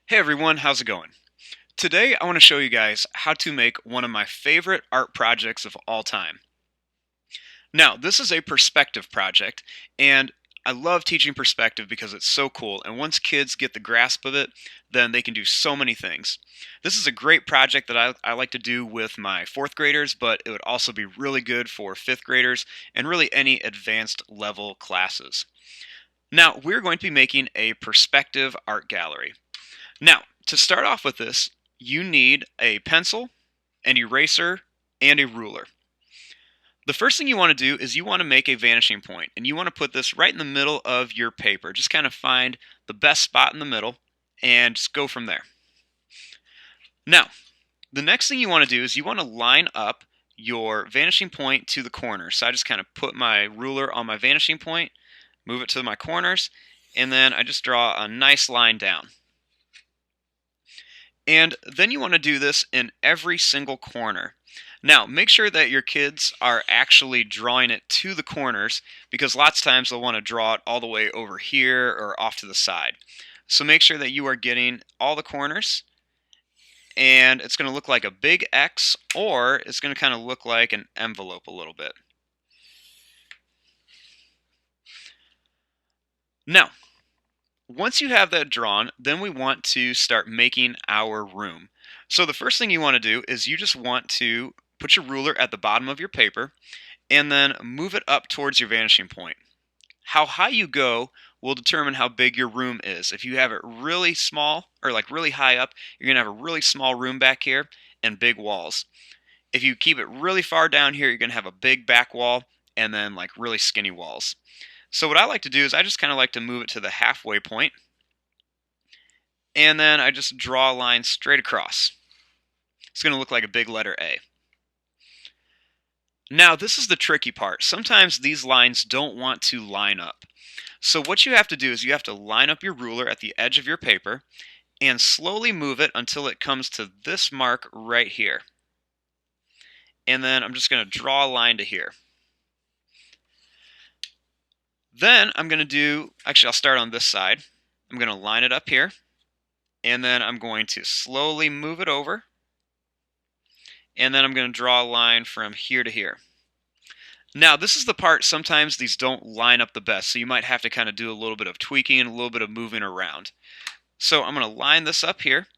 Hey everyone, how's it going? Today I want to show you guys how to make one of my favorite art projects of all time. Now, this is a perspective project, and I love teaching perspective because it's so cool, and once kids get the grasp of it, then they can do so many things. This is a great project that I like to do with my fourth graders, but it would also be really good for fifth graders and really any advanced level classes. Now, we're going to be making a perspective art gallery. Now, to start off with this, you need a pencil, an eraser, and a ruler. The first thing you want to do is you want to make a vanishing point, and you want to put this right in the middle of your paper. Just kind of find the best spot in the middle and just go from there. Now, the next thing you want to do is you want to line up your vanishing point to the corner. So I just kind of put my ruler on my vanishing point, move it to my corners, and then I just draw a nice line down. And then you want to do this in every single corner. Now, make sure that your kids are actually drawing it to the corners because lots of times they'll want to draw it all the way over here or off to the side. So make sure that you are getting all the corners, and it's going to look like a big X, or it's going to kind of look like an envelope a little bit. Now, once you have that drawn, then we want to start making our room. So the first thing you want to do is you just want to put your ruler at the bottom of your paper and then move it up towards your vanishing point. How high you go will determine how big your room is. If you have it really small or like really high up, you're going to have a really small room back here and big walls. If you keep it really far down here, you're going to have a big back wall and then like really skinny walls. So what I like to do is I just kind of like to move it to the halfway point, and then I just draw a line straight across. It's going to look like a big letter A. Now, this is the tricky part. Sometimes these lines don't want to line up. So what you have to do is you have to line up your ruler at the edge of your paper and slowly move it until it comes to this mark right here. And then I'm just going to draw a line to here. Then I'm going to do, actually I'll start on this side. I'm going to line it up here, and then I'm going to slowly move it over, and then I'm going to draw a line from here to here. Now, this is the part sometimes these don't line up the best, so you might have to kind of do a little bit of tweaking and a little bit of moving around. So I'm going to line this up here,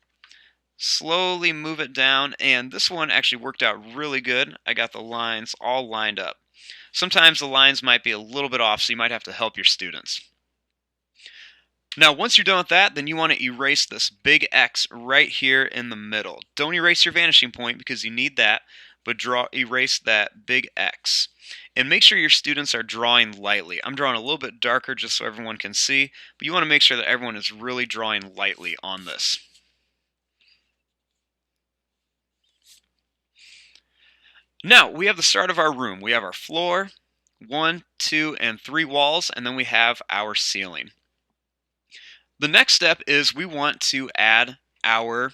slowly move it down, and this one actually worked out really good. I got the lines all lined up. Sometimes the lines might be a little bit off, so you might have to help your students. Now, once you're done with that, then you want to erase this big X right here in the middle. Don't erase your vanishing point because you need that, but erase that big X. And make sure your students are drawing lightly. I'm drawing a little bit darker just so everyone can see, but you want to make sure that everyone is really drawing lightly on this. Now, we have the start of our room. We have our floor, 1, 2, and 3 walls, and then we have our ceiling. The next step is we want to add our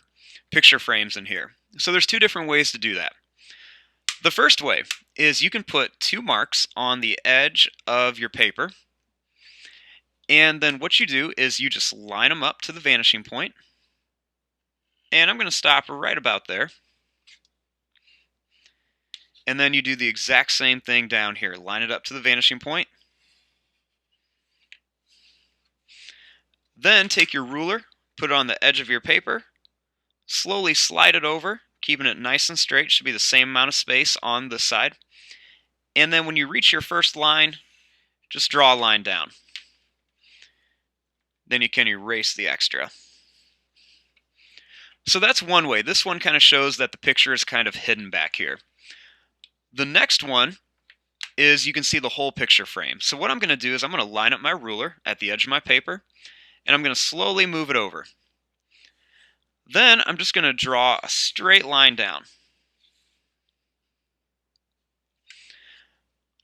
picture frames in here. So there's two different ways to do that. The first way is you can put 2 marks on the edge of your paper, and then what you do is you just line them up to the vanishing point, and I'm going to stop right about there. And then you do the exact same thing down here. Line it up to the vanishing point. Then take your ruler, put it on the edge of your paper, slowly slide it over, keeping it nice and straight. Should be the same amount of space on this side. And then when you reach your first line, just draw a line down. Then you can erase the extra. So that's one way. This one kind of shows that the picture is kind of hidden back here. The next one is you can see the whole picture frame. So what I'm going to do is I'm going to line up my ruler at the edge of my paper, and I'm going to slowly move it over. Then I'm just going to draw a straight line down.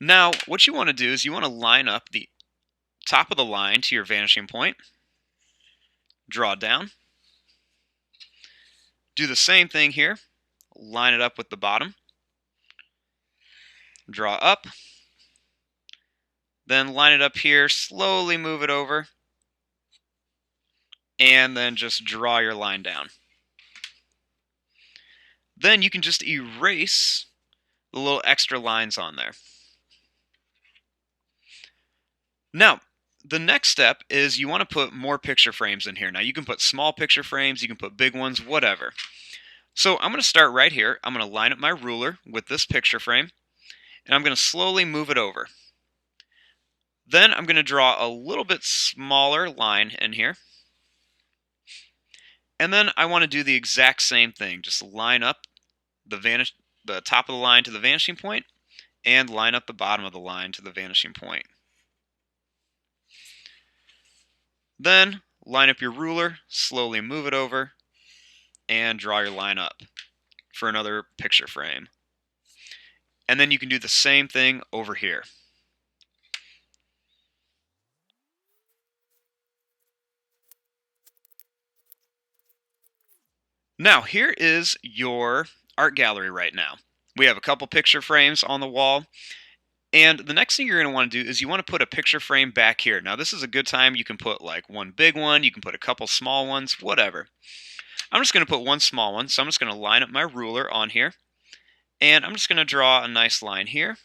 Now, what you want to do is you want to line up the top of the line to your vanishing point, draw down, do the same thing here, line it up with the bottom, draw up, then line it up here, slowly move it over, and then just draw your line down. Then you can just erase the little extra lines on there. Now, the next step is you want to put more picture frames in here. Now, you can put small picture frames, you can put big ones, whatever. So I'm going to start right here. I'm going to line up my ruler with this picture frame, and I'm going to slowly move it over. Then I'm going to draw a little bit smaller line in here. And then I want to do the exact same thing. Just line up the top of the line to the vanishing point, and line up the bottom of the line to the vanishing point. Then line up your ruler, slowly move it over, and draw your line up for another picture frame. And then you can do the same thing over here. Now, here is your art gallery right now. We have a couple picture frames on the wall. And the next thing you're going to want to do is you want to put a picture frame back here. Now, this is a good time. You can put like one big one. You can put a couple small ones, whatever. I'm just going to put one small one. So I'm just going to line up my ruler on here. And I'm just going to draw a nice line here.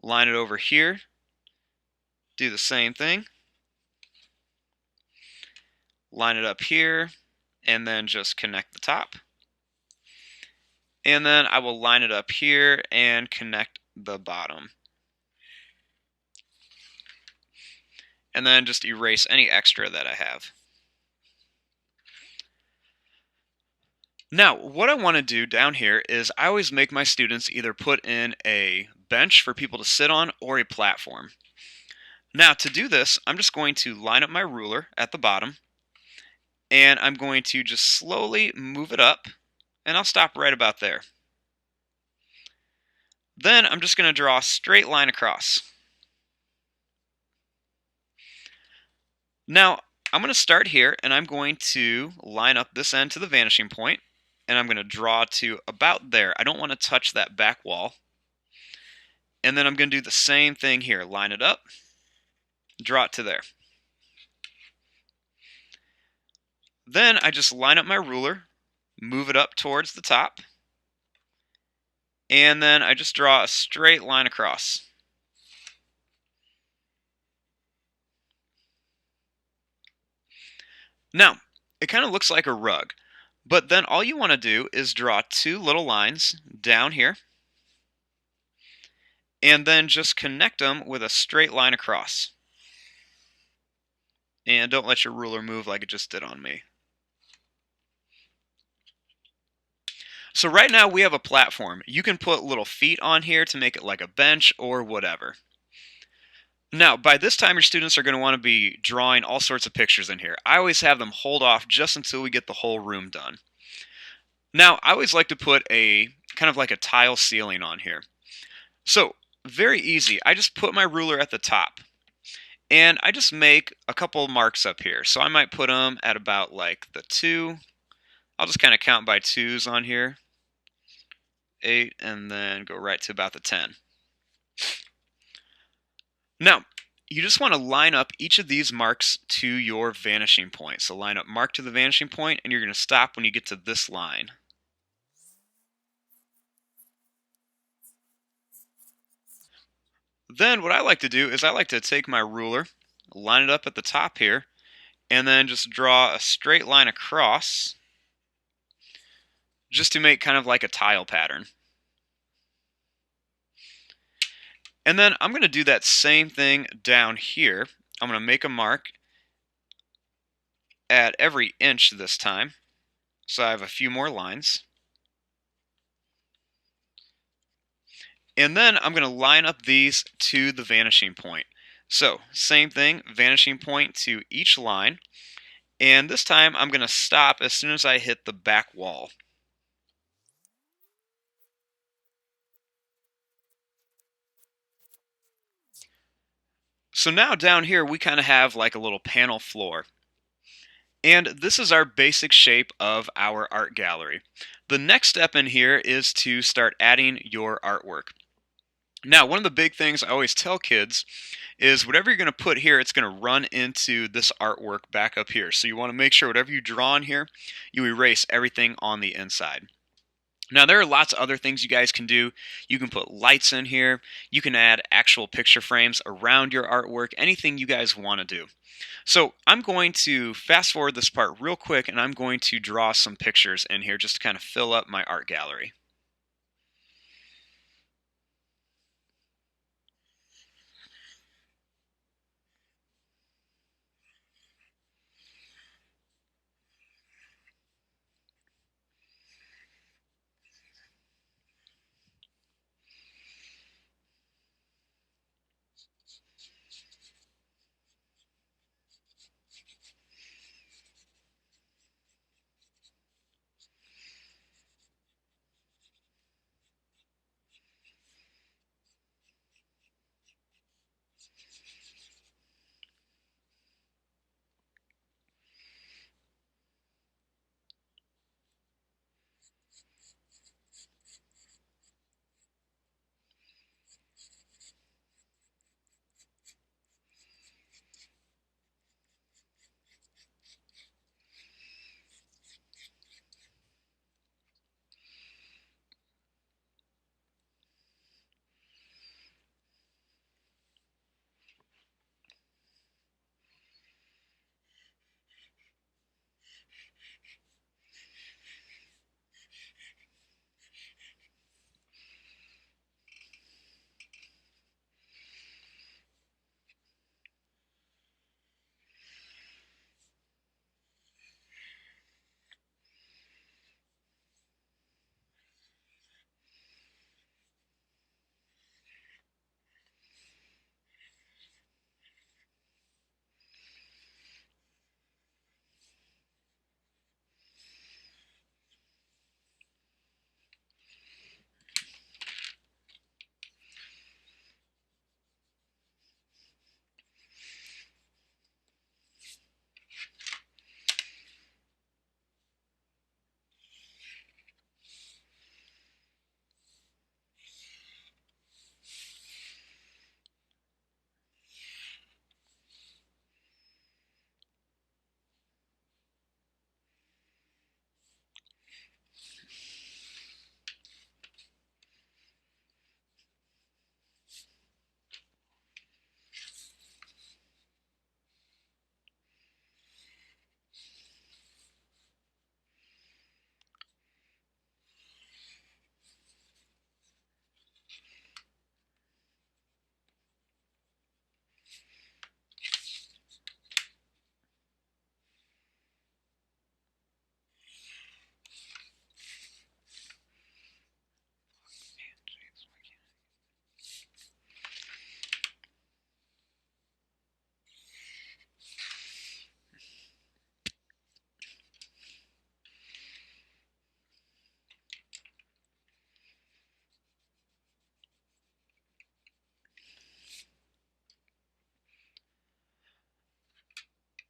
Line it over here. Do the same thing. Line it up here. And then just connect the top. And then I will line it up here and connect the bottom. And then just erase any extra that I have. Now, what I want to do down here is I always make my students either put in a bench for people to sit on or a platform. Now, to do this, I'm just going to line up my ruler at the bottom, and I'm going to just slowly move it up, and I'll stop right about there. Then I'm just going to draw a straight line across. Now, I'm going to start here, and I'm going to line up this end to the vanishing point, and I'm going to draw to about there. I don't want to touch that back wall. And then I'm going to do the same thing here. Line it up, draw it to there. Then I just line up my ruler, move it up towards the top, and then I just draw a straight line across. Now, it kind of looks like a rug, but then all you want to do is draw two little lines down here, and then just connect them with a straight line across. And don't let your ruler move like it just did on me. So right now we have a platform. You can put little feet on here to make it like a bench or whatever. Now, by this time your students are going to want to be drawing all sorts of pictures in here. I always have them hold off just until we get the whole room done. Now, I always like to put a kind of like a tile ceiling on here. So, very easy. I just put my ruler at the top. And I just make a couple marks up here. So I might put them at about like the 2. I'll just kind of count by 2s on here. 8, and then go right to about the 10. Now, you just want to line up each of these marks to your vanishing point. So line up mark to the vanishing point, and you're going to stop when you get to this line. Then what I like to do is I like to take my ruler, line it up at the top here, and then just draw a straight line across just to make kind of like a tile pattern. And then I'm going to do that same thing down here. I'm going to make a mark at every inch this time. So I have a few more lines. And then I'm going to line up these to the vanishing point. So same thing, vanishing point to each line. And this time I'm going to stop as soon as I hit the back wall. So now down here we kind of have like a little panel floor. And this is our basic shape of our art gallery. The next step in here is to start adding your artwork. Now, one of the big things I always tell kids is whatever you're going to put here, it's going to run into this artwork back up here. So you want to make sure whatever you draw in here, you erase everything on the inside. Now, there are lots of other things you guys can do. You can put lights in here. You can add actual picture frames around your artwork, anything you guys want to do. So I'm going to fast forward this part real quick, and I'm going to draw some pictures in here just to kind of fill up my art gallery.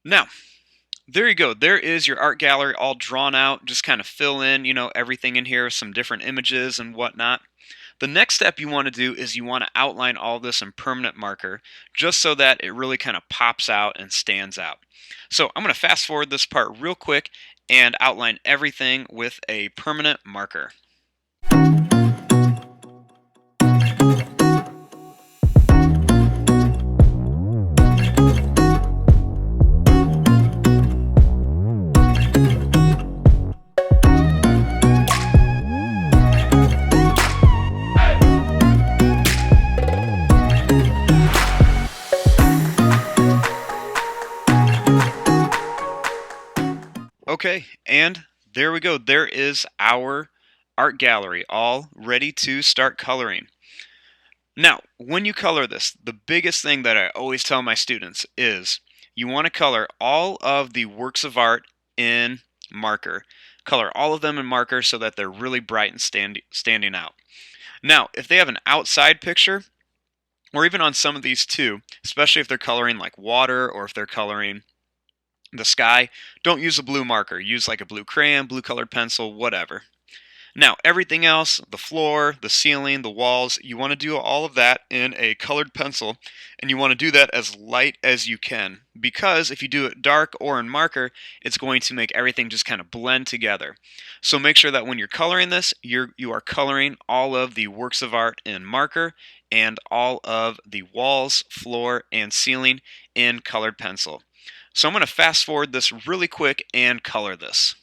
Now, there you go. There is your art gallery all drawn out. Just kind of fill in, everything in here, some different images and whatnot. The next step you want to do is you want to outline all this in permanent marker just so that it really kind of pops out and stands out. So I'm going to fast forward this part real quick and outline everything with a permanent marker. Okay, and there we go. There is our art gallery all ready to start coloring. Now, when you color this, the biggest thing that I always tell my students is you want to color all of the works of art in marker. Color all of them in marker so that they're really bright and standing out. Now, if they have an outside picture, or even on some of these too, especially if they're coloring like water or if they're coloring the sky, don't use a blue marker. Use like a blue crayon, blue colored pencil, whatever. Now, everything else, the floor, the ceiling, the walls, you want to do all of that in a colored pencil, and you want to do that as light as you can, because if you do it dark or in marker, it's going to make everything just kind of blend together. So make sure that when you're coloring this, you are coloring all of the works of art in marker and all of the walls, floor, and ceiling in colored pencil. So I'm going to fast forward this really quick and color this.